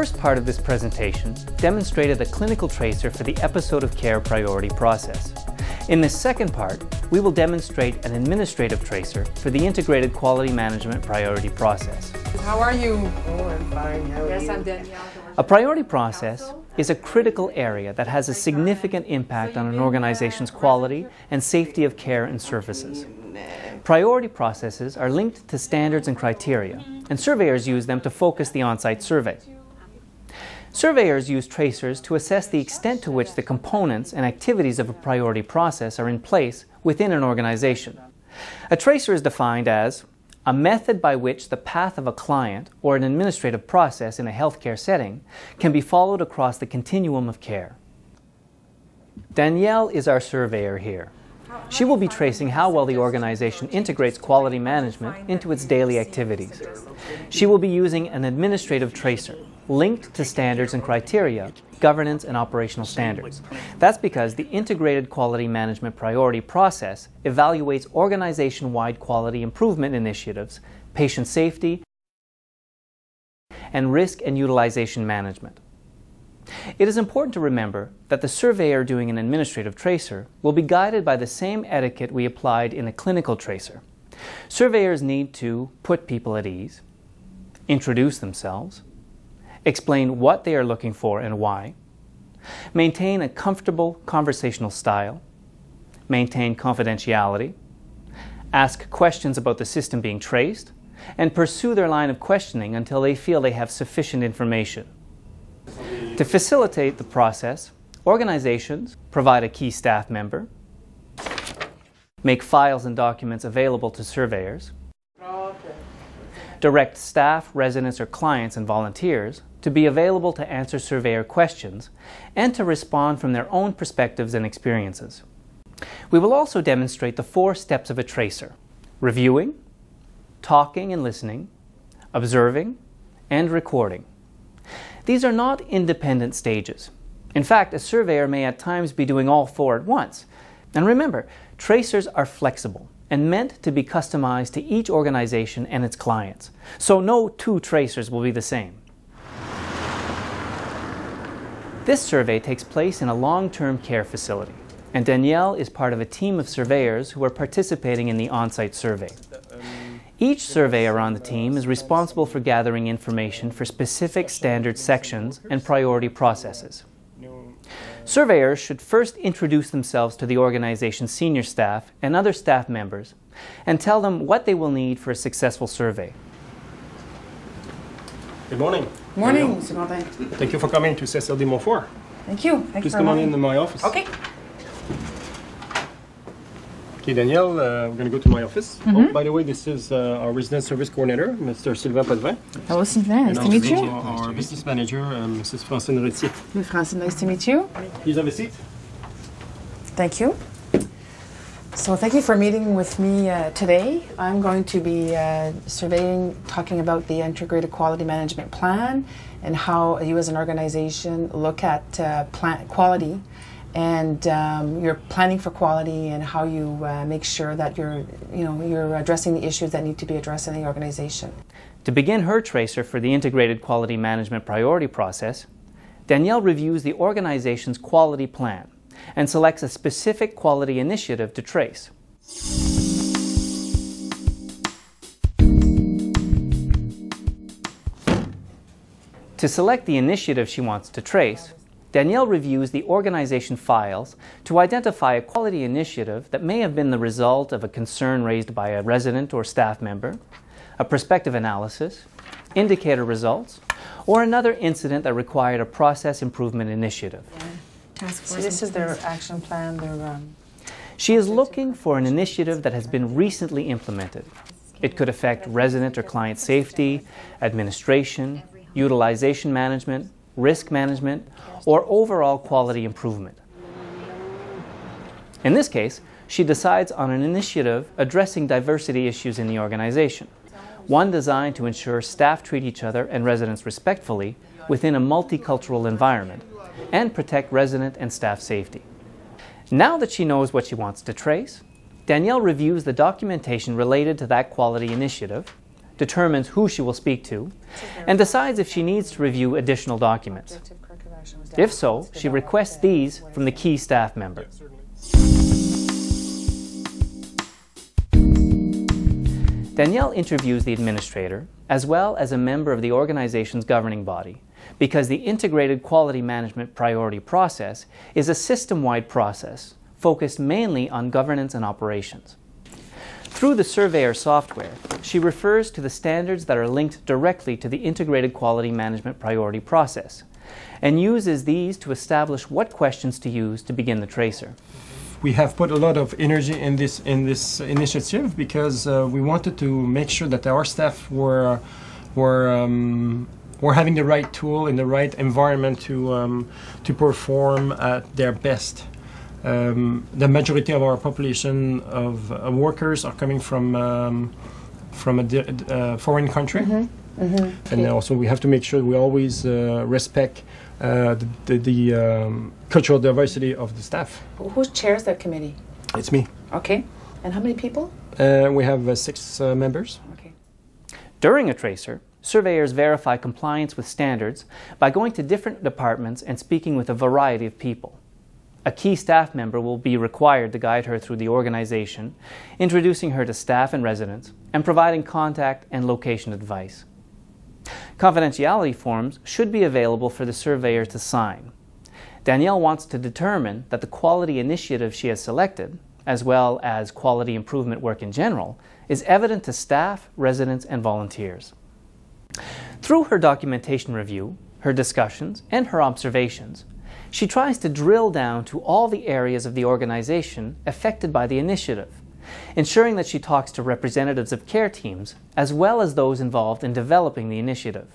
first part of this presentation demonstrated the clinical tracer for the episode of care priority process. In this second part, we will demonstrate an administrative tracer for the integrated quality management priority process. How are you? Oh, I'm fine. How are Yes, you? I'm Danielle. A priority process is a critical area that has a significant impact on an organization's quality and safety of care and services. Priority processes are linked to standards and criteria, and surveyors use them to focus the on-site survey. Surveyors use tracers to assess the extent to which the components and activities of a priority process are in place within an organization. A tracer is defined as a method by which the path of a client or an administrative process in a healthcare setting can be followed across the continuum of care. Danielle is our surveyor here. She will be tracing how well the organization integrates quality management into its daily activities. She will be using an administrative tracer linked to standards and criteria, governance and operational standards. That's because the integrated quality management priority process evaluates organization-wide quality improvement initiatives, patient safety, and risk and utilization management. It is important to remember that the surveyor doing an administrative tracer will be guided by the same etiquette we applied in a clinical tracer. Surveyors need to put people at ease, introduce themselves, explain what they are looking for and why, maintain a comfortable conversational style, maintain confidentiality, ask questions about the system being traced, and pursue their line of questioning until they feel they have sufficient information. To facilitate the process, organizations provide a key staff member, make files and documents available to surveyors, direct staff, residents, or clients and volunteers to be available to answer surveyor questions and to respond from their own perspectives and experiences. We will also demonstrate the 4 steps of a tracer: reviewing, talking and listening, observing, and recording. These are not independent stages. In fact, a surveyor may at times be doing all 4 at once. And remember, tracers are flexible and meant to be customized to each organization and its clients. So no 2 tracers will be the same. This survey takes place in a long-term care facility, and Danielle is part of a team of surveyors who are participating in the on-site survey. Each surveyor on the team is responsible for gathering information for specific standard sections and priority processes. Surveyors should first introduce themselves to the organization's senior staff and other staff members and tell them what they will need for a successful survey. Good morning. Morning, Mr. Martin. Thank you for coming to CSLD Montfort. Thank you. Please come on into my office. Okay. Okay, Danielle, we're going to go to my office. Oh, by the way, this is our resident service coordinator, Mr. Sylvain Potvin. Hello, Sylvain. Nice to meet you. Our business manager, Mrs. Francine Retier. Francine, nice to meet you. Please have a seat. Thank you. So thank you for meeting with me today. I'm going to be talking about the Integrated Quality Management Plan and how you as an organization look at quality and you're planning for quality and how you make sure that you're addressing the issues that need to be addressed in the organization. To begin her tracer for the integrated quality management priority process, Danielle reviews the organization's quality plan and selects a specific quality initiative to trace. To select the initiative she wants to trace, Danielle reviews the organization files to identify a quality initiative that may have been the result of a concern raised by a resident or staff member, a prospective analysis, indicator results, or another incident that required a process improvement initiative. So this is their action plan. She is looking for an initiative that has been recently implemented. It could affect resident or client safety, administration, utilization management, risk management, or overall quality improvement. In this case, she decides on an initiative addressing diversity issues in the organization, one designed to ensure staff treat each other and residents respectfully within a multicultural environment and protect resident and staff safety. Now that she knows what she wants to trace, Danielle reviews the documentation related to that quality initiative, determines who she will speak to, and decides if she needs to review additional documents. If so, she requests these from the key staff member. Danielle interviews the administrator as well as a member of the organization's governing body, because the Integrated Quality Management Priority Process is a system-wide process focused mainly on governance and operations. Through the Surveyor software, she refers to the standards that are linked directly to the Integrated Quality Management Priority Process, and uses these to establish what questions to use to begin the tracer. We have put a lot of energy in this initiative because we wanted to make sure that our staff were having the right tool in the right environment to perform at their best. The majority of our population of workers are coming from a foreign country, and also we have to make sure we always respect the cultural diversity of the staff. Who chairs that committee? It's me. Okay. And how many people? We have 6 members. Okay. During a tracer, surveyors verify compliance with standards by going to different departments and speaking with a variety of people. A key staff member will be required to guide her through the organization, introducing her to staff and residents, and providing contact and location advice. Confidentiality forms should be available for the surveyor to sign. Danielle wants to determine that the quality initiative she has selected, as well as quality improvement work in general, is evident to staff, residents, and volunteers. Through her documentation review, her discussions, and her observations, she tries to drill down to all the areas of the organization affected by the initiative, ensuring that she talks to representatives of care teams as well as those involved in developing the initiative.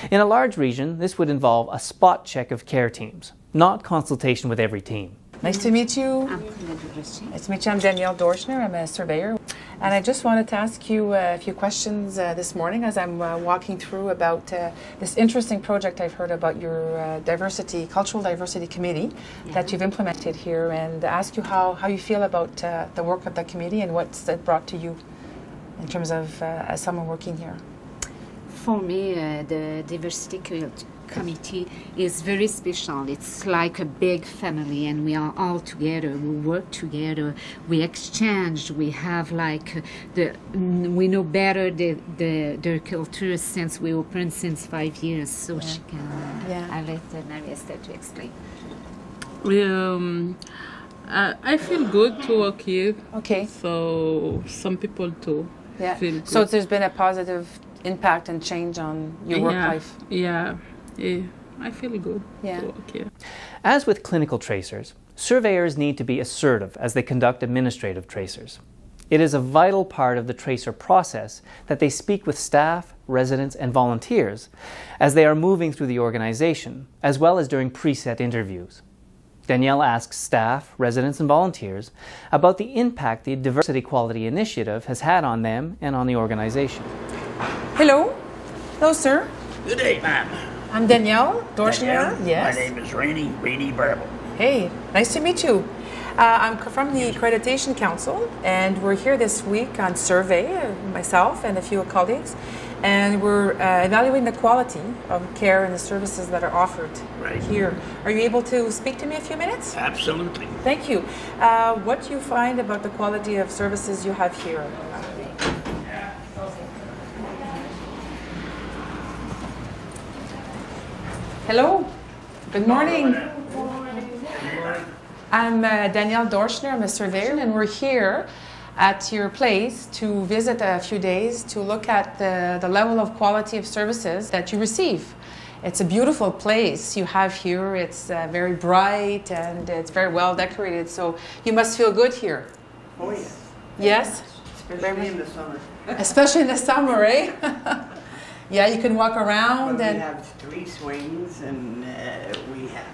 In a large region, this would involve a spot check of care teams, not consultation with every team. Nice to meet you. I'm Nice Nice to meet you. I'm Danielle Dorschner. I'm a surveyor. And I just wanted to ask you a few questions this morning as I'm walking through about this interesting project I've heard about your cultural diversity committee that you've implemented here, and ask you how you feel about the work of the committee and what's it brought to you in terms of as someone working here. For me, the diversity committee is very special. It's like a big family, and we are all together. We work together. We exchange. We have like we know better their culture since we opened since 5 years. So she can. I'll let Maria start to explain. I feel good to work here. Okay. So some people too. Yeah. Feel good. So there's been a positive impact and change on your work life. Yeah. I feel good to work here. As with clinical tracers, surveyors need to be assertive as they conduct administrative tracers. It is a vital part of the tracer process that they speak with staff, residents, and volunteers as they are moving through the organization, as well as during preset interviews. Danielle asks staff, residents, and volunteers about the impact the Diversity Quality Initiative has had on them and on the organization. Hello. Hello, sir. Good day, ma'am. I'm Danielle Dorschner. Yes. My name is Rainey Barble. Hey, nice to meet you. I'm from the Accreditation Council, and we're here this week on survey, myself and a few colleagues, and we're evaluating the quality of care and the services that are offered here. Are you able to speak to me a few minutes? Absolutely. Thank you. What do you find about the quality of services you have here? Hello. Good morning. I'm Danielle Dorschner. I'm a surveyor, and we're here at your place to visit a few days to look at the level of quality of services that you receive. It's a beautiful place you have here. It's very bright and it's very well decorated, so you must feel good here. Oh, yes. Yes? Especially in the summer. Especially in the summer, eh? Yeah, you can walk around Well, and... we have 3 swings, and we have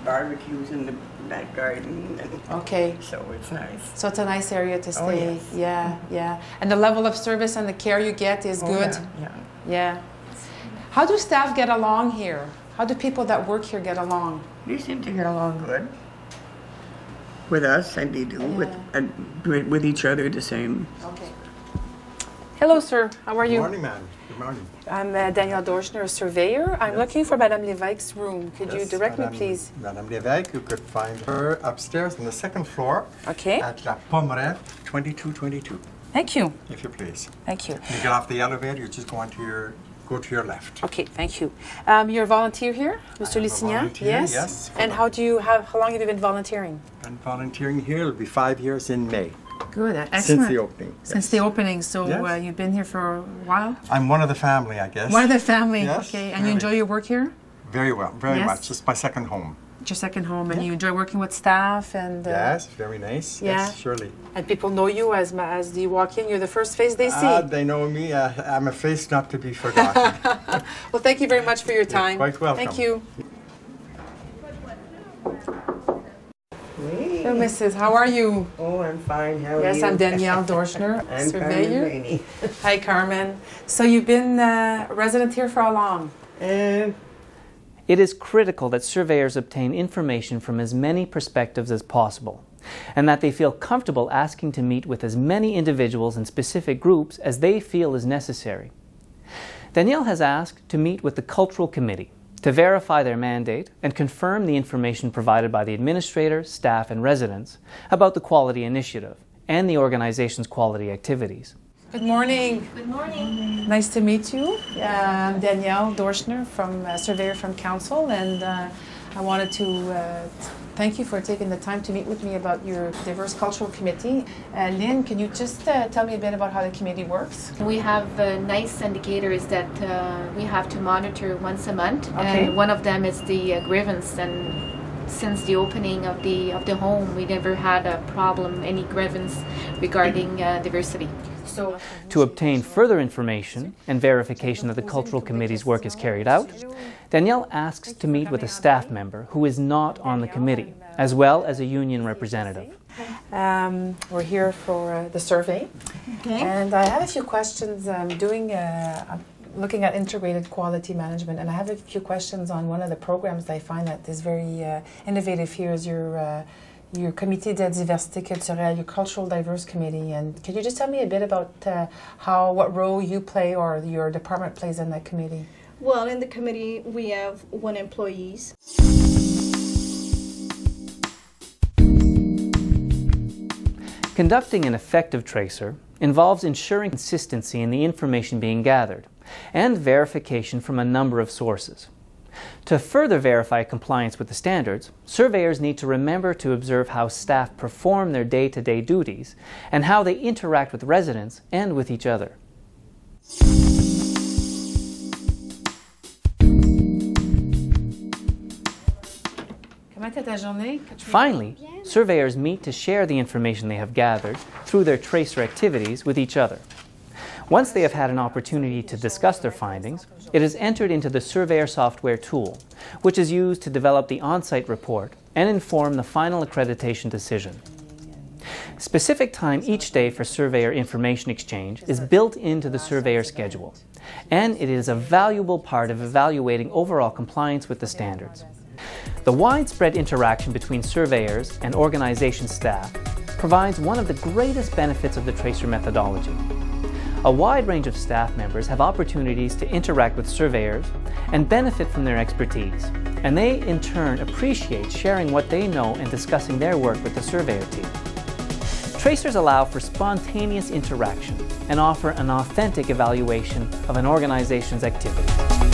barbecues in the back garden. And Okay. so it's nice. So it's a nice area to stay. Oh, yes. Yeah, yeah. And the level of service and the care you get is good. Yeah. Yeah. How do staff get along here? How do people that work here get along? They seem to get along good with us, and they do with each other the same. Okay. Hello, sir. How are Good you? morning, ma'am. Good morning. I'm Danielle Dorschner, a surveyor. I'm looking for Madame Lévesque's room. Could you Yes, direct me, Madame- please? Madame Lévesque, you could find her upstairs on the second floor Okay. at La Pomerette, 2222, Thank you. if you please. Thank you. You get off the elevator, you just go to your left. Okay, thank you. You're a volunteer here, Mr. am a Lissignan? volunteer, yes. And how long have you been volunteering? Been volunteering here, it'll be 5 years in May, Good, excellent. since the opening. Since the opening, so Yes. you've been here for a while? I'm one of the family, I guess. One of the family, Yes, okay. And you very. enjoy your work here? Very well, very Yes. much. It's my second home. It's your second home, and you enjoy working with staff and Yes, very nice. yeah. Yes, surely. and people know you as you walk in. You're the first face they see. They know me. I'm a face not to be forgotten. Well, thank you very much for your time. quite welcome. Thank you. Hello, Mrs. How are you? Oh, I'm fine. How are you? Yes, I'm Danielle Dorschner, I'm Carmen surveyor. Rainey. Hi, Carmen. So you've been a resident here for how long? It is critical that surveyors obtain information from as many perspectives as possible, and that they feel comfortable asking to meet with as many individuals and specific groups as they feel is necessary. Danielle has asked to meet with the Cultural Committee to verify their mandate and confirm the information provided by the administrator, staff, and residents about the Quality Initiative and the organization's quality activities. Good morning. Good morning. Nice to meet you. I'm Danielle Dorschner, surveyor from Council, and I wanted to thank you for taking the time to meet with me about your Diverse Cultural Committee. Lynn, can you just tell me a bit about how the committee works? We have nice indicators that we have to monitor once a month, Okay. and one of them is the grievance. And since the opening of the home, we never had a problem, any grievance regarding diversity. So, To obtain further information and verification that the Cultural Committee's work is carried out, Danielle asks to meet with a staff member who is not on the committee, as well as a union representative. We're here for the survey, and I have a few questions. I'm looking at integrated quality management, and I have a few questions on one of the programs that I find that is very innovative here is your Comité de Diversité Culturelle, your Cultural Diverse Committee. And can you just tell me a bit about what role you play or your department plays in that committee? Well, in the committee, we have 1 employee. Conducting an effective tracer involves ensuring consistency in the information being gathered and verification from a number of sources. To further verify compliance with the standards, surveyors need to remember to observe how staff perform their day-to-day duties and how they interact with residents and with each other. Finally, surveyors meet to share the information they have gathered through their tracer activities with each other. Once they have had an opportunity to discuss their findings, it is entered into the Surveyor software tool, which is used to develop the on-site report and inform the final accreditation decision. Specific time each day for surveyor information exchange is built into the surveyor schedule, and it is a valuable part of evaluating overall compliance with the standards. The widespread interaction between surveyors and organization staff provides one of the greatest benefits of the tracer methodology. A wide range of staff members have opportunities to interact with surveyors and benefit from their expertise, and they in turn appreciate sharing what they know and discussing their work with the surveyor team. Tracers allow for spontaneous interaction and offer an authentic evaluation of an organization's activities.